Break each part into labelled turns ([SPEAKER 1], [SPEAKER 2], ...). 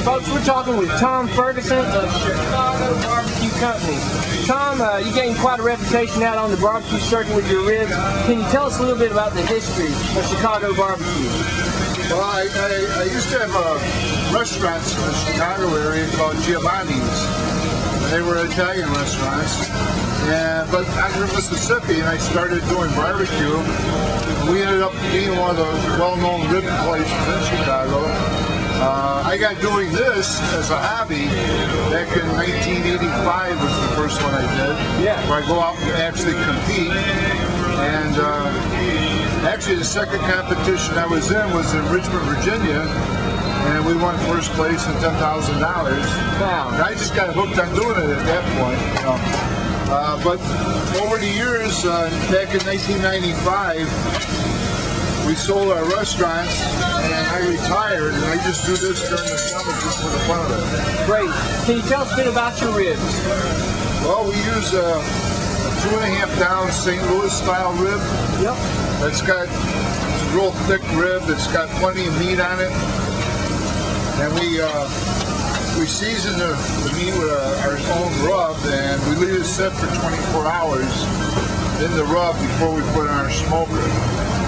[SPEAKER 1] Folks, we're talking with Tom Ferguson of Chcago Barbecue Company. Tom, you gained quite a reputation out on the barbecue circuit with your ribs. Can you tell us a little bit about the history of Chcago barbecue?
[SPEAKER 2] Well, I used to have restaurants in the Chicago area called Giovanni's. They were Italian restaurants. But I grew up in Mississippi and I started doing barbecue. We ended up being one of the well-known rib places in Chicago. I got doing this as a hobby back in 1985 was the first one I did.
[SPEAKER 1] Yeah.
[SPEAKER 2] Where I go out and actually compete. And actually the second competition I was in Richmond, Virginia. And we won first place and $10,000.
[SPEAKER 1] Wow.
[SPEAKER 2] And I just got hooked on doing it at that point. You know. But over the years, back in 1995, we sold our restaurants and I retired and I just do this during the summer just for the fun of it.
[SPEAKER 1] Great. Can you tell us a bit about your ribs?
[SPEAKER 2] Well, we use a 2.5 ounce St. Louis style rib.
[SPEAKER 1] Yep.
[SPEAKER 2] It's a real thick rib. It's got plenty of meat on it. And we season the meat with our own rub, and we leave it set for 24 hours in the rub before we put it on our smoker.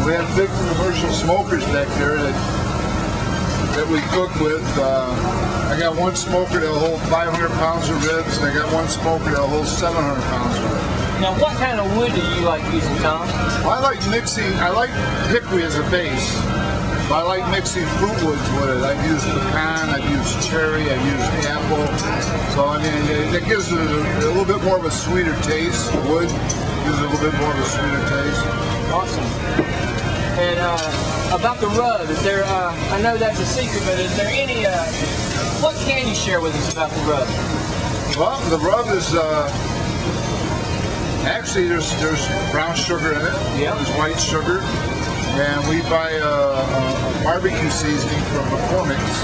[SPEAKER 2] We have big commercial smokers back there that we cook with. I got one smoker that'll hold 500 pounds of ribs, and I got one smoker that'll hold 700 pounds of ribs.
[SPEAKER 1] Now, what kind of wood do you like using, Tom?
[SPEAKER 2] Well, I like hickory as a base. I like mixing fruit woods with it. I've used pecan, I've used cherry, I've used apple. So I mean, it gives it a little bit more of a sweeter taste. The wood gives it a little bit more of a sweeter taste.
[SPEAKER 1] Awesome. And about the rub, is there? I know that's a secret, but is there any? What can you share with us about the rub?
[SPEAKER 2] Well, the rub is actually there's brown sugar in it.
[SPEAKER 1] Yeah.
[SPEAKER 2] There's white sugar. And we buy a barbecue seasoning from McCormick's,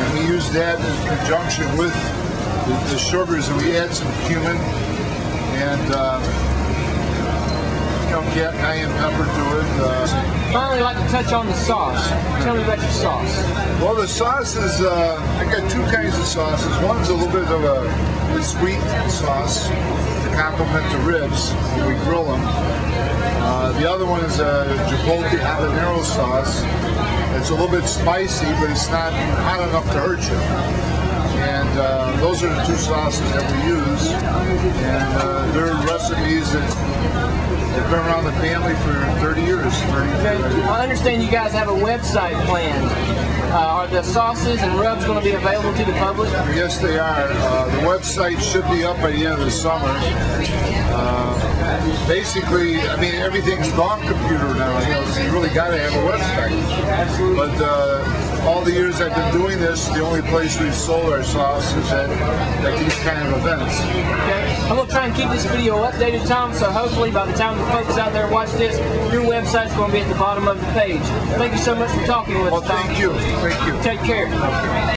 [SPEAKER 2] and we use that in conjunction with the sugars, and we add some cumin and cayenne pepper to it.
[SPEAKER 1] Finally, I'd like to touch on the sauce. Tell me about your sauce.
[SPEAKER 2] Well, the sauce is, I got two kinds of sauces. One's a little bit of a sweet sauce to complement the ribs when we grill them. The other one is a Chipotle habanero sauce. It's a little bit spicy, but it's not hot enough to hurt you. And those are the two sauces that we use. And they're recipes that have been around the family for 30 years.
[SPEAKER 1] I understand you guys have a website planned. Are the sauces and rubs going to be available to the public?
[SPEAKER 2] Yes, they are. The website should be up by the end of the summer. Basically, I mean, everything's gone computer now. You know, so you really got to have a website.
[SPEAKER 1] Absolutely.
[SPEAKER 2] But all the years I've been doing this, the only place we've sold our sauce is at these kind of events.
[SPEAKER 1] Okay. I'm going to try and keep this video updated, Tom, so hopefully by the time the folks out there watch this, your website's going to be at the bottom of the page. Thank you so much for talking with us, Tom.
[SPEAKER 2] Thank you. Thank you.
[SPEAKER 1] Take care.